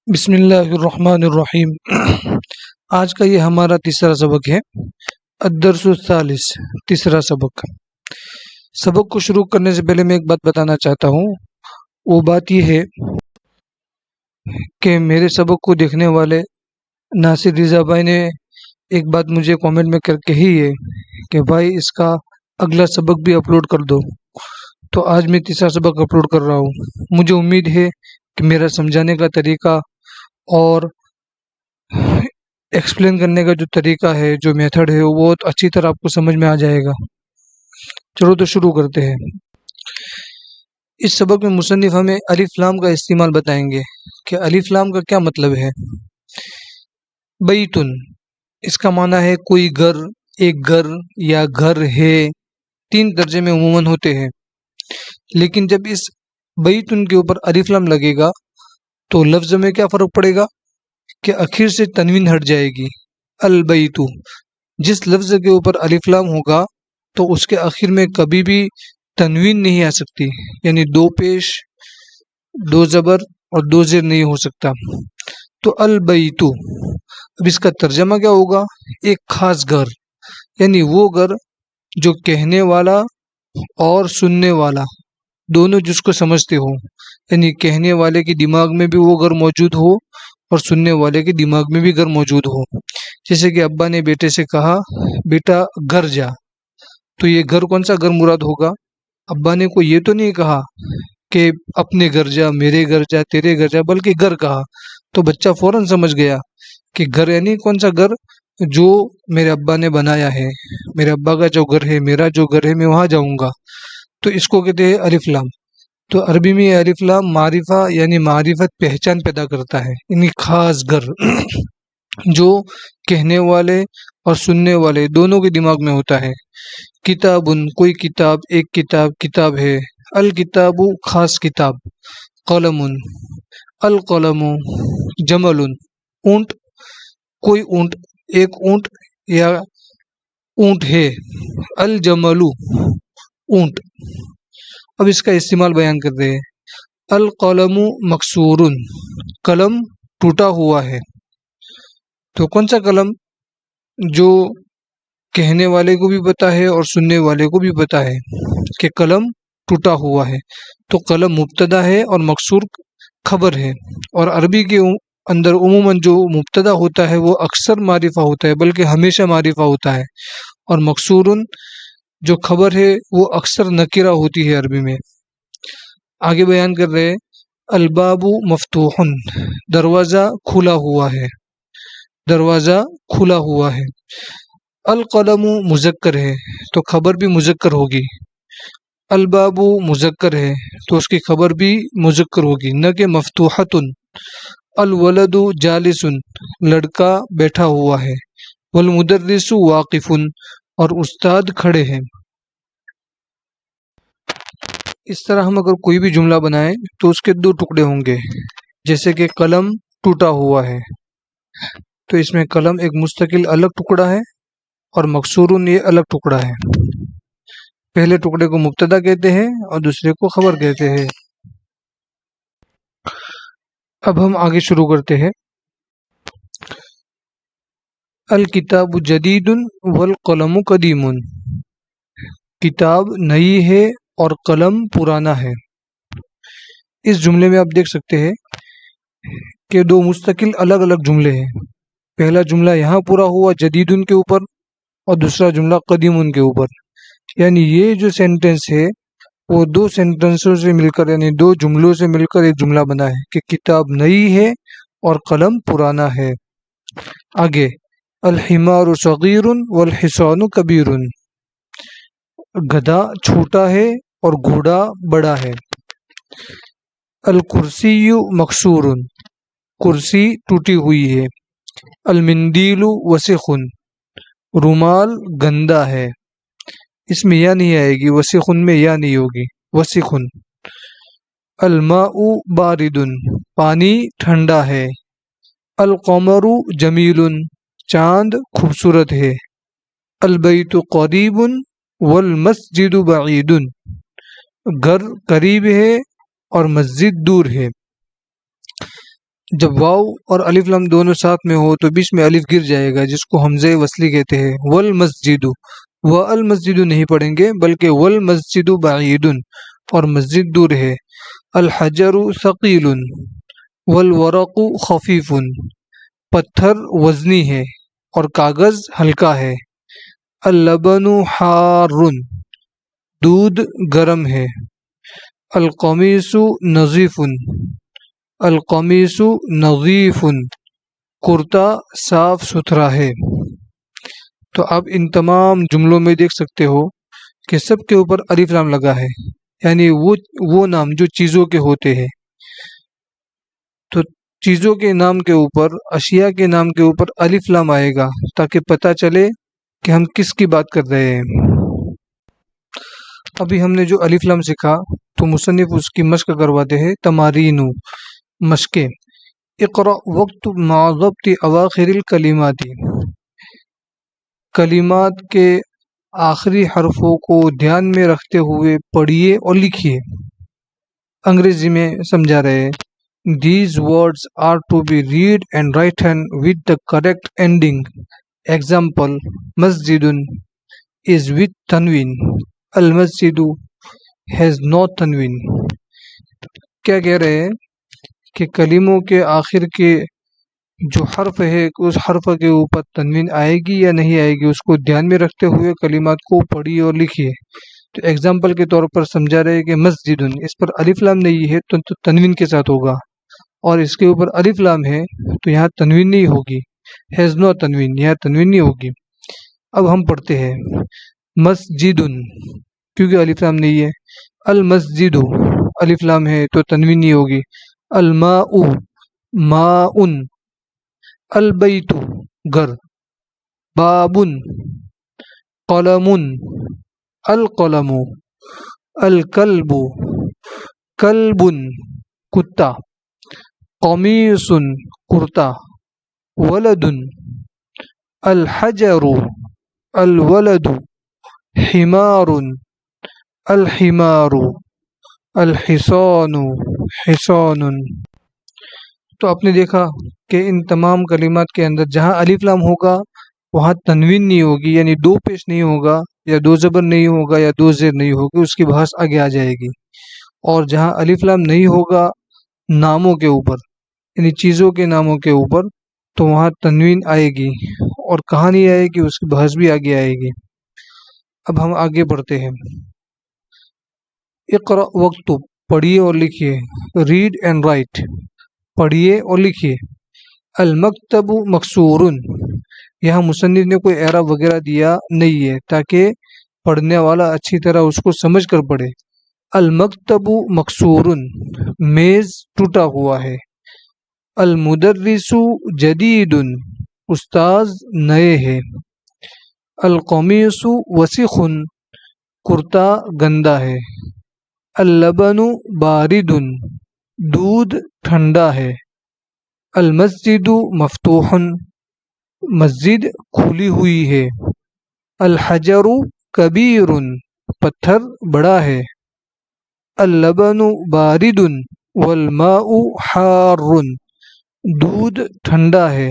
بسم اللہ الرحمن الرحیم۔ آج کا یہ ہمارا تیسرا سبق ہے، الدرس الثالث، تیسرا سبق۔ سبق کو شروع کرنے سے پہلے میں ایک بات بتانا چاہتا ہوں، وہ بات یہ ہے کہ میرے سبق کو دیکھنے والے ناصر رضا بھائی نے ایک بات مجھے کامنٹ میں کر کہی ہے کہ بھائی اس کا اگلا سبق بھی اپلوڈ کر دو، تو آج میں تیسرا سبق اپلوڈ کر رہا ہوں۔ مجھے امید ہے کہ میرا سمجھانے کا طریقہ اور ایکسپلین کرنے کا جو طریقہ ہے، جو میتھڈ ہے، وہ بہت اچھی طرح آپ کو سمجھ میں آ جائے گا۔ چلو تو شروع کرتے ہیں۔ اس سبق میں مصنف ہمیں الف لام کا استعمال بتائیں گے کہ الف لام کا کیا مطلب ہے۔ بیتن، اس کا معنی ہے کوئی گھر، ایک گھر یا گھر ہے۔ تین درجے میں عموماً ہوتے ہیں، لیکن جب اس بیتن کے اوپر الف لام لگے گا تو لفظ میں کیا فرق پڑے گا کہ آخر سے تنوین ہٹ جائے گی۔ البیت، جس لفظ کے اوپر الف لام ہوگا تو اس کے آخر میں کبھی بھی تنوین نہیں آ سکتی، یعنی دو پیش، دو زبر اور دو زیر نہیں ہو سکتا۔ تو البیت، اب اس کا ترجمہ کیا ہوگا؟ ایک خاص گھر، یعنی وہ گھر جو کہنے والا اور سننے والا دونوں جس کو سمجھتے ہوں، یعنی کہنے والے کے دماغ میں بھی وہ گھر موجود ہو اور سننے والے کے دماغ میں بھی گھر موجود ہو۔ جیسے کہ ابا نے بیٹے سے کہا بیٹا گھر جا، تو یہ گھر کون سا گھر مراد ہوگا؟ ابا نے کوئی یہ تو نہیں کہا کہ اپنے گھر جا، میرے گھر جا، تیرے گھر جا، بلکہ گھر کہا، تو بچہ فوراً سمجھ گیا کہ گھر یعنی کون سا گھر جو میرے ابا نے بنایا ہے، میرے ابا کا جو گھر ہے، میرا جو گھر ہے، میں وہاں جاؤں گا۔ تو اس کو کہتے ہیں الف لام۔ تو عربی میں یہ الف لام معرفہ یعنی معرفت، پہچان پیدا کرتا ہے، یعنی خاص گھر جو کہنے والے اور سننے والے دونوں کے دماغ میں ہوتا ہے۔ کتاب، کوئی کتاب، ایک کتاب، کتاب ہے۔ الکتاب، خاص کتاب۔ قلم، القلم، جمل، اونٹ، کوئی اونٹ، ایک اونٹ یا اونٹ ہے۔ الجمل، اونٹ۔ اب اس کا استعمال بیان کر رہے ہیں۔ القلم مکسور، قلم ٹوٹا ہوا ہے۔ تو کون سا قلم؟ جو کہنے والے کو بھی پتا ہے اور سننے والے کو بھی پتا ہے کہ قلم ٹوٹا ہوا ہے۔ تو قلم مبتدا ہے اور مکسور خبر ہے، اور عربی کے اندر عموماً جو مبتدا ہوتا ہے وہ اکثر معرفہ ہوتا ہے، بلکہ ہمیشہ معرفہ ہوتا ہے، اور مکسور جو خبر ہے وہ اکثر نکرہ ہوتی ہے عربی میں۔ آگے بیان کر رہے الباب مفتوح، دروازہ کھلا ہوا ہے، دروازہ کھلا ہوا ہے۔ القلم مذکر ہے تو خبر بھی مذکر ہوگی۔ الباب مذکر ہے تو اس کی خبر بھی مذکر ہوگی، نہ کہ مفتوحۃ۔ الولد جالس، لڑکا بیٹھا ہوا ہے۔ والمدرس واقف، اور استاد کھڑے ہیں۔ اس طرح ہم اگر کوئی بھی جملہ بنائیں تو اس کے دو ٹکڑے ہوں گے، جیسے کہ قلم ٹوٹا ہوا ہے، تو اس میں قلم ایک مستقل الگ ٹکڑا ہے اور مکسورن یہ الگ ٹکڑا ہے۔ پہلے ٹکڑے کو مبتدا کہتے ہیں اور دوسرے کو خبر کہتے ہیں۔ اب ہم آگے شروع کرتے ہیں۔ الکتاب جدید والقلم قدیم، کتاب نئی ہے اور قلم پرانا ہے۔ اس جملے میں آپ دیکھ سکتے ہیں کہ دو مستقل الگ الگ جملے ہیں۔ پہلا جملہ یہاں پورا ہوا جدید کے اوپر، اور دوسرا جملہ قدیم کے اوپر، یعنی یہ جو سینٹنس ہے وہ دو سینٹنسوں سے مل کر، یعنی دو جملوں سے مل کر ایک جملہ بنا ہے کہ کتاب نئی ہے اور قلم پرانا ہے۔ آگے الحمار صغیر والحصان کبیر، گدھا چھوٹا ہے اور گھوڑا بڑا ہے۔ الکرسی مکسور، کرسی ٹوٹی ہوئی ہے۔ المندیل وسخ، رومال گندا ہے۔ اس میں یا نہیں آئے گی، وسخ میں یا نہیں ہوگی، وسخ۔ الماء بارد، پانی ٹھنڈا ہے۔ القمر جمیل، چاند خوبصورت ہے۔ البیت قریب والمسجد بعید، گھر قریب ہے اور مسجد دور ہے۔ جب واو اور الف لام دونوں ساتھ میں ہو تو بیچ میں الف گر جائے گا، جس کو حمزہ وصلی کہتے ہیں۔ والمسجد، و المسجد نہیں پڑھیں گے بلکہ والمسجد بعید، اور مسجد دور ہے۔ الحجر ثقیل، والورق خفیف، پتھر وزنی ہے اور کاغذ ہلکا ہے۔ اللبن حار، دودھ گرم ہے۔ القمیص نظیف، القمیص نظیف، کرتا صاف ستھرا ہے۔ تو آپ ان تمام جملوں میں دیکھ سکتے ہو کہ سب کے اوپر الف لام لگا ہے، یعنی وہ نام جو چیزوں کے ہوتے ہیں۔ تو چیزوں کے نام کے اوپر، اشیاء کے نام کے اوپر الف لام آئے گا تاکہ پتہ چلے کہ ہم کس کی بات کر رہے ہیں۔ ابھی ہم نے جو الف لام سیکھا تو مصنف اس کی مشق کرواتے ہیں، تمارین، مشقیں۔ اقرأ وقت مع ضبط اواخر الکلمات، کلمات کے آخری حرفوں کو دھیان میں رکھتے ہوئے پڑھیے اور لکھیے۔ انگریزی میں سمجھا رہے ہیں۔ These words are to be read and written with the correct ending. Example: Masjidun is with tanween. Al-masjidu has no tanween. کیا کہہ رہے ہیں کہ کلموں کے آخر کے جو حرف ہے اس حرف کے اوپر تنوین آئے گی یا نہیں آئے گی، اس کو دھیان میں رکھتے ہوئے کلمات کو پڑھیے اور لکھیے۔ تو ایگزامپل کے طور پر سمجھا رہے کہ مسجدن، اس پر الف لام نہیں ہے تو تنوین کے ساتھ ہوگا، اور اس کے اوپر الف لام ہے تو یہاں تنوین نہیں ہوگی، ہیز نو تنوین، یہاں تنوین نہیں ہوگی۔ اب ہم پڑھتے ہیں مسجدن، کیونکہ الف لام نہیں ہے۔ المسجد، الف لام ہے تو تنوین نہیں ہوگی۔ الماء، ماء۔ البیت، گھر۔ باب، قلم۔ القلم۔ الکلب، کلب، کتا۔ قمیص، کرتا۔ ولد، الحجر، الولد۔ حمار، الحمار۔ الحصان، حصان۔ تو آپ نے دیکھا کہ ان تمام کلمات کے اندر جہاں الف لام ہوگا وہاں تنوین نہیں ہوگی، یعنی دو پیش نہیں ہوگا، یا دو زبر نہیں ہوگا، یا دو زیر نہیں ہوگی، اس کی بحث آگے آ جائے گی۔ اور جہاں الف لام نہیں ہوگا ناموں کے اوپر، یعنی چیزوں کے ناموں کے اوپر، تو وہاں تنوین آئے گی، اور کہاں نہیں آئے گی اس کی بحث بھی آگے آئے گی۔ اب ہم آگے بڑھتے ہیں۔ اقرأ وقت، پڑھیے اور لکھیے۔ ریڈ اینڈ رائٹ، پڑھیے اور لکھیے۔ المکتب مکسور، یہاں مصنف نے کوئی اعراب وغیرہ دیا نہیں ہے تاکہ پڑھنے والا اچھی طرح اس کو سمجھ کر پڑھے۔ المکتب مکسور، میز ٹوٹا ہوا ہے۔ المدرس جدید، استاذ نئے ہیں۔ القمیص وسخ، کرتا گندا ہے۔ اللبن بارد، دودھ ٹھنڈا ہے۔ المسجد مفتوح، مسجد کھلی ہوئی ہے۔ الحجر کبیر، پتھر بڑا ہے۔ اللبن بارد والماء حار، دودھ ٹھنڈا ہے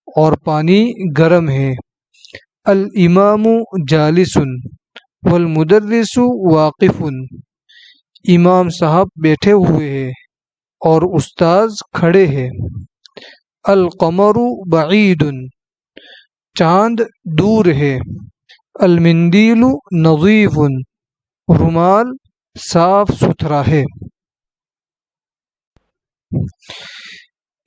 اور پانی گرم ہے۔ الامام جالس والمدرس واقف، امام صاحب بیٹھے ہوئے ہیں اور استاذ کھڑے ہیں۔ القمر بعید، چاند دور ہے۔ المندیل نظیف، رومال صاف ستھرا ہے۔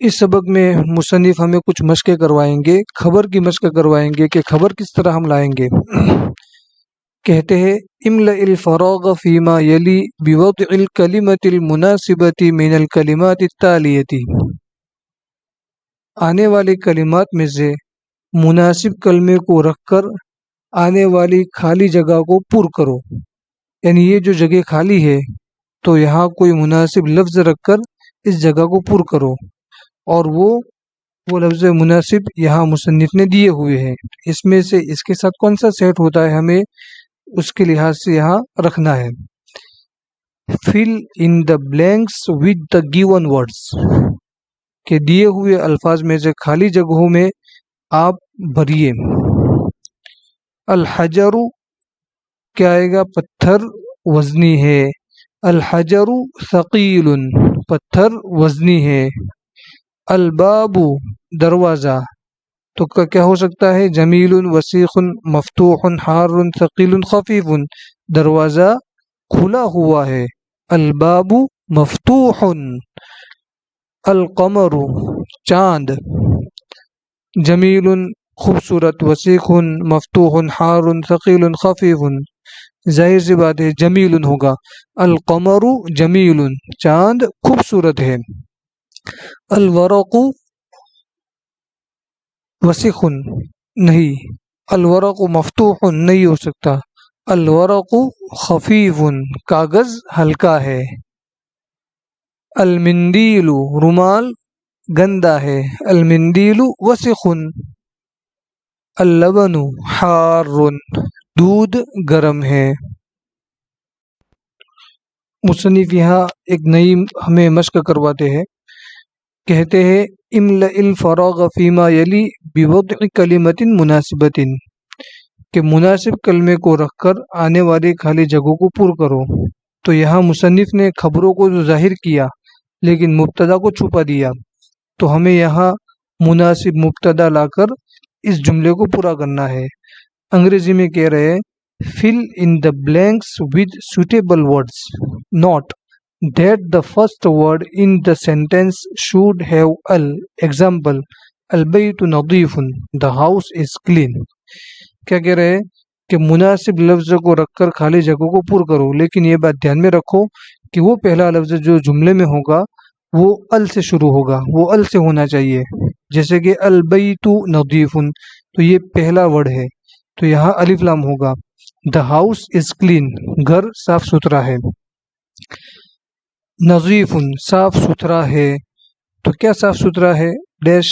اس سبق میں مصنف ہمیں کچھ مشقیں کروائیں گے، خبر کی مشق کروائیں گے کہ خبر کس طرح ہم لائیں گے۔ کہتے ہیں املأ الفراغ فيما يلي بوضع الكلمة المناسبة من الكلمات التالية، آنے والی کلمات میں سے مناسب کلمے کو رکھ کر آنے والی خالی جگہ کو پر کرو، یعنی یہ جو جگہ خالی ہے تو یہاں کوئی مناسب لفظ رکھ کر اس جگہ کو پر کرو، اور وہ لفظ مناسب یہاں مصنف نے دیے ہوئے ہیں۔ اس میں سے اس کے ساتھ کون سا سیٹ ہوتا ہے ہمیں اس کے لحاظ سے یہاں رکھنا ہے۔ fill in the blanks with the given words، کہ دیے ہوئے الفاظ میں سے خالی جگہوں میں آپ بھریے۔ الحجر کیا آئے گا؟ پتھر وزنی ہے۔ الحجر ثقیل، پتھر وزنی ہے۔ الباب دروازہ، تو کیا ہو سکتا ہے؟ جمیل وسیخ مفتوح حار ثقیل خفیف، دروازہ کھلا ہوا ہے۔ الباب مفتوح۔ القمر چاند، جمیل خوبصورت وسیخ مفتوح حار ثقیل خفیف، ظاہر سی بات ہے جمیل ہوگا۔ القمر جمیل، چاند خوبصورت ہے۔ الورق وسیخ نہیں، الورق مفتوح نہیں ہو سکتا۔ الورق خفیف، کاغذ ہلکا ہے۔ المندیل رومال گندا ہے۔ المندیل وسخ۔ اللبن حار، دودھ گرم ہے۔ مصنف یہاں ایک نئی ہمیں مشق کرواتے ہیں، کہتے ہیں املأ الفراغ فیما یلی بوضع کلمۃ مناسبۃ، کہ مناسب کلمے کو رکھ کر آنے والی خالی جگہوں کو پر کرو۔ تو یہاں مصنف نے خبروں کو جو ظاہر کیا لیکن مبتدا کو چھپا دیا، تو ہمیں یہاں مناسب مبتدا لا کر اس جملے کو پورا کرنا ہے۔ انگریزی میں کہہ رہے ہیں fill in the blanks with suitable words. Note that the first word in the sentence should have al. Example: البیت نظیف، the house is clean. کیا کہہ رہے ہیں کہ مناسب لفظ کو رکھ کر خالی جگہوں کو پر کرو، لیکن یہ بات دھیان میں رکھو کہ وہ پہلا لفظ جو جملے میں ہوگا وہ ال سے شروع ہوگا، وہ ال سے ہونا چاہیے۔ جیسے کہ البیت نظیف، تو یہ پہلا ورڈ ہے، تو یہاں الف لام ہوگا۔ The house is clean، گھر صاف ستھرا ہے۔ نظیف صاف ستھرا ہے، تو کیا صاف ستھرا ہے؟ ڈیش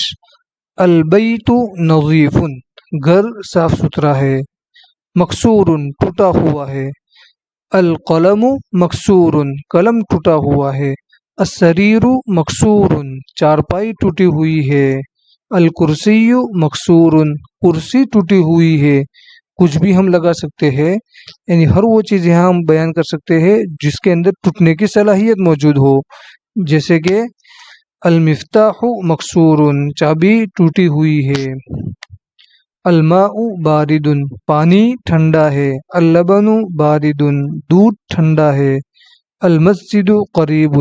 البیت نظیف، گھر صاف ستھرا ہے۔ مکسور ٹوٹا ہوا ہے۔ القلم مکسور، قلم ٹوٹا ہوا ہے۔ السریر مکسور، چارپائی ٹوٹی ہوئی ہے۔ الکرسی مکسور، کرسی ٹوٹی ہوئی ہے۔ کچھ بھی ہم لگا سکتے ہیں، یعنی ہر وہ چیز یہاں ہم بیان کر سکتے ہیں جس کے اندر ٹوٹنے کی صلاحیت موجود ہو، جیسے کہ المفتاح مکسور، چابی ٹوٹی ہوئی ہے۔ الماء بارد، پانی ٹھنڈا ہے۔ اللبن بارد، دودھ ٹھنڈا ہے۔ المسجد قریب،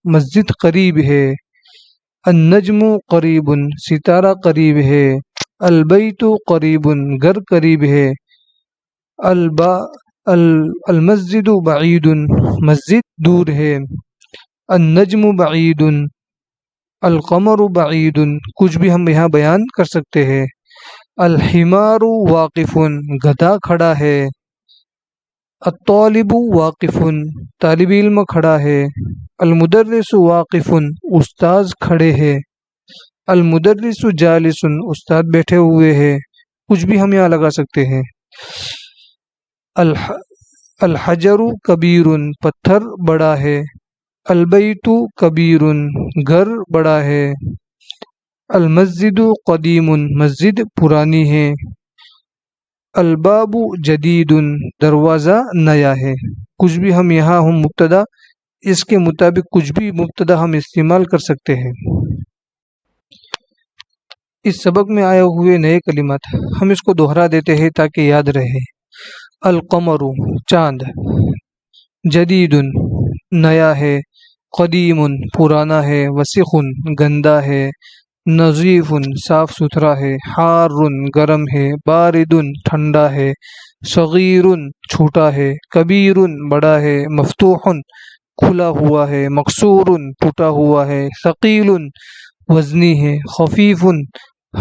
مسجد قریب ہے۔ النجم قریب، ستارہ قریب ہے۔ البیت قریب، گھر قریب ہے۔ المسجد بعید، مسجد دور ہے۔ النجم بعید، القمر بعید، کچھ بھی ہم یہاں بیان کر سکتے ہیں۔ الحمار واقف، گدھا کھڑا ہے۔ الطالب واقف، طالب علم کھڑا ہے۔ المدرس واقف، استاذ کھڑے ہیں۔ المدرس جالس، استاد بیٹھے ہوئے ہیں۔ کچھ بھی ہم یہاں لگا سکتے ہیں۔ الحجر کبیر، پتھر بڑا ہے۔ البیت کبیر، گھر بڑا ہے۔ المسجد قدیم، مسجد پرانی ہے۔ الباب جدید، دروازہ نیا ہے۔ کچھ بھی ہم یہاں مبتدا، اس کے مطابق کچھ بھی مبتدا ہم استعمال کر سکتے ہیں۔ اس سبق میں آئے ہوئے نئے کلمات ہم اس کو دوہرا دیتے ہیں تاکہ یاد رہے۔ القمر چاند، جدید نیا ہے۔ قدیم پرانا ہے۔ وسخ گندا ہے۔ نظیف صاف ستھرا ہے۔ حار گرم ہے۔ بارد ٹھنڈا ہے۔ صغیر چھوٹا ہے۔ کبیر بڑا ہے۔ مفتوح کھلا ہوا ہے۔ مکسور ٹوٹا ہوا ہے۔ ثقیل وزنی ہے۔ خفیف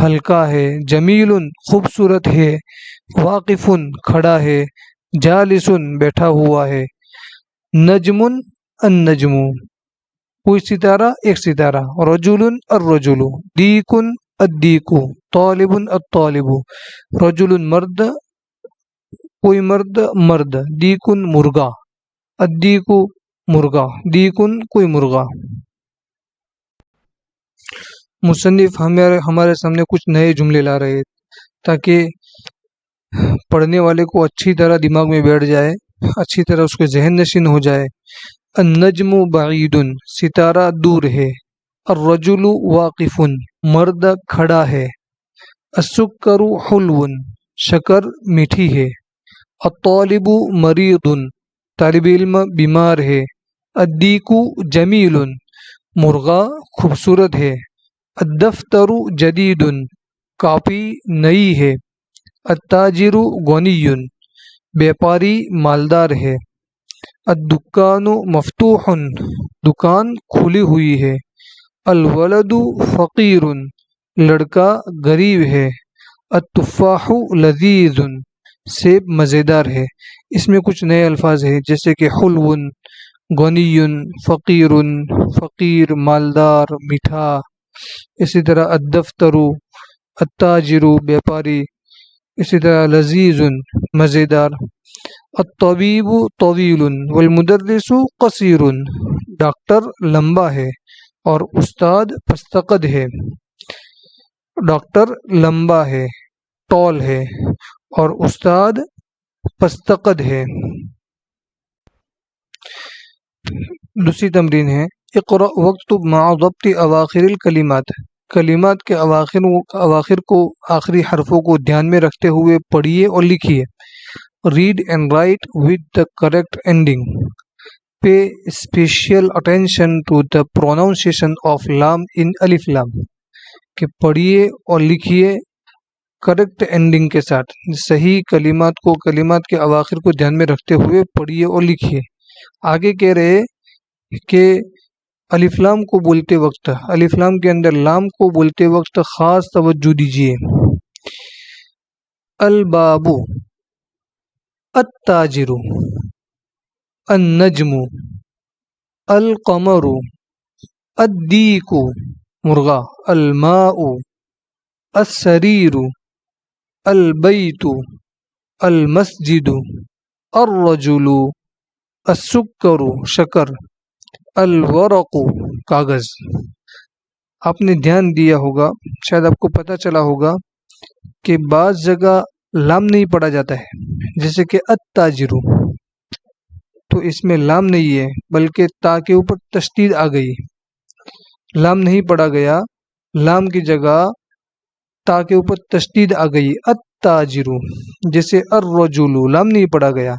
ہلکا ہے۔ جمیل خوبصورت ہے۔ واقف کھڑا ہے۔ جالس بیٹھا ہوا ہے۔ نجم النجم کوئی ستارہ، ایک ستارہ۔ رجل الرجل، دیک الدیک، طالب الطالب۔ رجل مرد، کوئی مرد، مرد۔ دیک مرغا، الدیک مرغا۔ دیک کوئی مرغا۔ مصنف ہمارے سامنے کچھ نئے جملے لا رہے تاکہ پڑھنے والے کو اچھی طرح دماغ میں بیٹھ جائے، اچھی طرح اس کے ذہن نشین ہو جائے۔ النجم بعید، ستارہ دور ہے۔ الرجل واقف، مرد کھڑا ہے۔ السکر حلو، شکر میٹھی ہے۔ الطالب مریض، طالب علم بیمار ہے۔ الدیک جمیل، مرغا خوبصورت ہے۔ الدفتر جدید، کاپی نئی ہے۔ التاجر غنی، بیپاری مالدار ہے۔ الدکان مفتوح، دکان کھلی ہوئی ہے۔ الولد فقیر، لڑکا غریب ہے۔ التفاح لذیذ، سیب مزیدار ہے۔ اس میں کچھ نئے الفاظ ہیں جیسے کہ حلو، غنی، فقیر، فقیر مالدار میٹھا، اسی طرح الدفتر التاجر بیپاری، اسی طرح لذیذ مزیدار۔ الطبیب طویل والمدرس قصیر، ڈاکٹر لمبا ہے اور استاد پستقد ہے۔ ڈاکٹر لمبا ہے، ٹال ہے، اور استاد پستقد ہے۔ دوسری تمرین ہے اقرأ واکتب مع ضبط اواخر الکلمات، کلمات کے اواخر کو، آخری حرفوں کو دھیان میں رکھتے ہوئے پڑھیے اور لکھیے۔ Read and write with the correct ending, pay special attention to the pronunciation of لام ان الف لام، کہ پڑھیے اور لکھیے کریکٹ اینڈنگ کے ساتھ، صحیح کلمات کو، کلمات کے اواخر کو دھیان میں رکھتے ہوئے پڑھیے اور لکھیے۔ آگے کہہ رہے کہ الف لام کو بولتے وقت، الف لام کے اندر لام کو بولتے وقت خاص توجہ دیجیے۔ الباب، التاجر، النجم، القمر، الدیک مرغا، الماء، السریر، البیت، المسجد، الرجل، السکر شکر، الورق کاغذ۔ آپ نے دھیان دیا ہوگا، شاید آپ کو پتہ چلا ہوگا کہ بعض جگہ لام نہیں پڑھا جاتا ہے، جیسے کہ التاجر، تو اس میں لام نہیں ہے بلکہ تا کے اوپر تشدید آ گئی، لام نہیں پڑھا گیا، لام کی جگہ تا کے اوپر تشدید آ گئی۔ التاجر، جیسے الرجل، لام نہیں پڑھا گیا،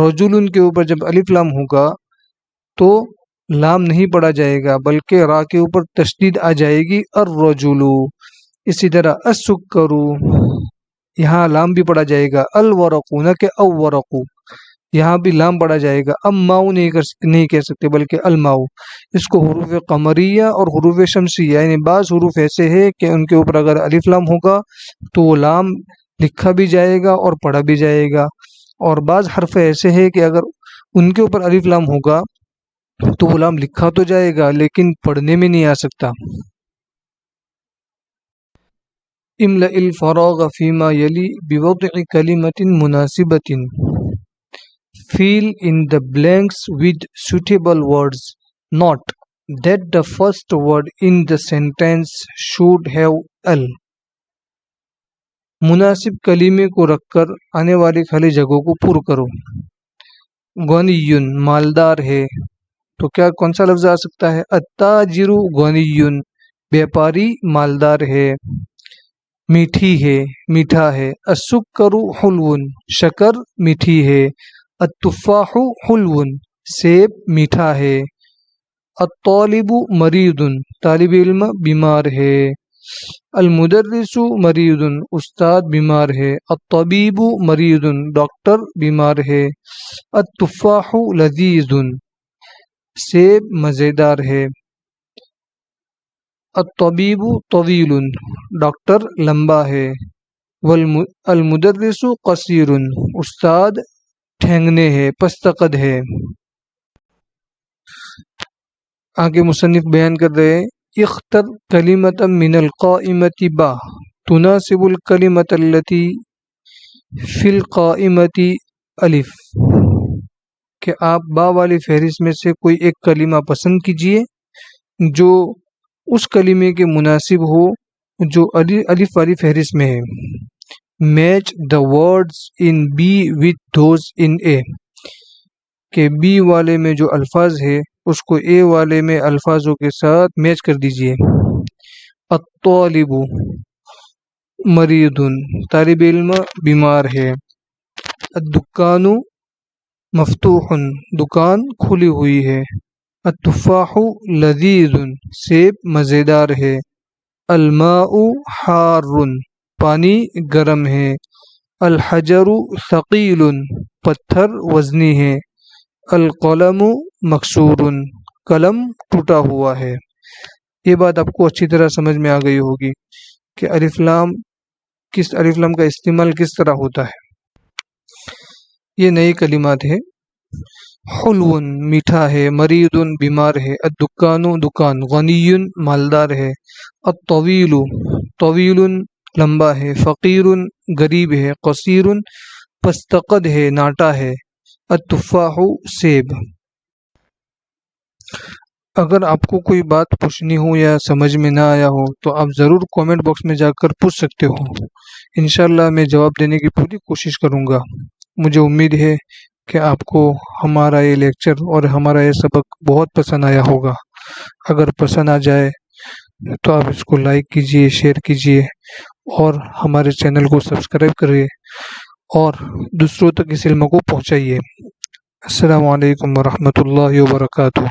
رجل کے اوپر جب الف لام ہوگا تو لام نہیں پڑھا جائے گا بلکہ را کے اوپر تشدید آ جائے گی، الرجل۔ اسی طرح السکر، یہاں لام بھی پڑھا جائے گا، الورق نہ کہ اورق، یہاں بھی لام پڑھا جائے گا، اماؤ نہیں کہہ سکتے بلکہ الماؤ۔ اس کو حروف قمریہ اور حروف شمسیہ، یعنی بعض حروف ایسے ہیں کہ ان کے اوپر اگر الف لام ہوگا تو وہ لام لکھا بھی جائے گا اور پڑھا بھی جائے گا، اور بعض حرف ایسے ہیں کہ اگر ان کے اوپر الف لام ہوگا تو وہ لام لکھا تو جائے گا لیکن پڑھنے میں نہیں آ سکتا۔ املأ الفراغ فيما يلي بوضع كلمة مناسبة، fill in the blanks with suitable words. Note that the first word in the sentence should have al. مناسب کلمے کو رکھ کر آنے والی خالی جگہوں کو پر کرو۔ غنی مالدار ہے، تو کیا کون سا لفظ آ سکتا ہے؟ التاجر غنی، بیپاری مالدار ہے، میٹھی ہے، میٹھا ہے۔ السکر حلو، شکر میٹھی ہے۔ التفاح حلو، سیب میٹھا ہے۔ الطالب مریض، طالب علم بیمار ہے۔ المدرس مریض، استاد بیمار ہے۔ الطبیب مریض، ڈاکٹر بیمار ہے۔ التفاح لذیذ، سیب مزیدار ہے۔ الطبیب طویل، ڈاکٹر لمبا ہے۔ المدرس قصیر، استاد ٹھینگنے ہے، پستقد ہے۔ آگے مصنف بیان کر رہے ہیں اختر کلمۃ من القائمۃ با تناسب الکلمۃ التي فی القائمۃ الف، کہ آپ با والی فہرست میں سے کوئی ایک کلمہ پسند کیجئے جو اس کلمے کے مناسب ہو جو الف والی فہرست میں ہے. Match the words in B with those in A, کہ بی والے میں جو الفاظ ہے اس کو اے والے میں الفاظوں کے ساتھ میچ کر دیجئے. الطالب مریض، طالب علم بیمار ہے. الدکان مفتوح، دکان کھلی ہوئی ہے. التفاح لذیذ، سیب مزیدار ہے. الماء حار، پانی گرم ہے. الحجر ثقیل، پتھر وزنی ہے. القلم مکسور، قلم ٹوٹا ہوا ہے. یہ بات آپ کو اچھی طرح سمجھ میں آ گئی ہوگی کہ الف لام کا استعمال کس طرح ہوتا ہے. یہ نئے کلمات ہے. حلو میٹھا ہے. مریض بیمار ہے. الدکان دکان. غنی مالدار ہے. الطویل طویل لمبا ہے. فقیر غریب ہے. قصیر پستقد ہے، ناٹا ہے. التفاح سیب. اگر آپ کو کوئی بات پوچھنی ہو یا سمجھ میں نہ آیا ہو تو آپ ضرور کومنٹ باکس میں جا کر پوچھ سکتے ہو. انشاءاللہ میں جواب دینے کی پوری کوشش کروں گا. مجھے امید ہے کہ آپ کو ہمارا یہ لیکچر اور ہمارا یہ سبق بہت پسند آیا ہوگا. اگر پسند آ جائے تو آپ اس کو لائک کیجئے، شیئر کیجئے اور ہمارے چینل کو سبسکرائب کریں اور دوسروں تک اس علم کو پہنچائیے. السلام علیکم ورحمۃ اللہ وبرکاتہ.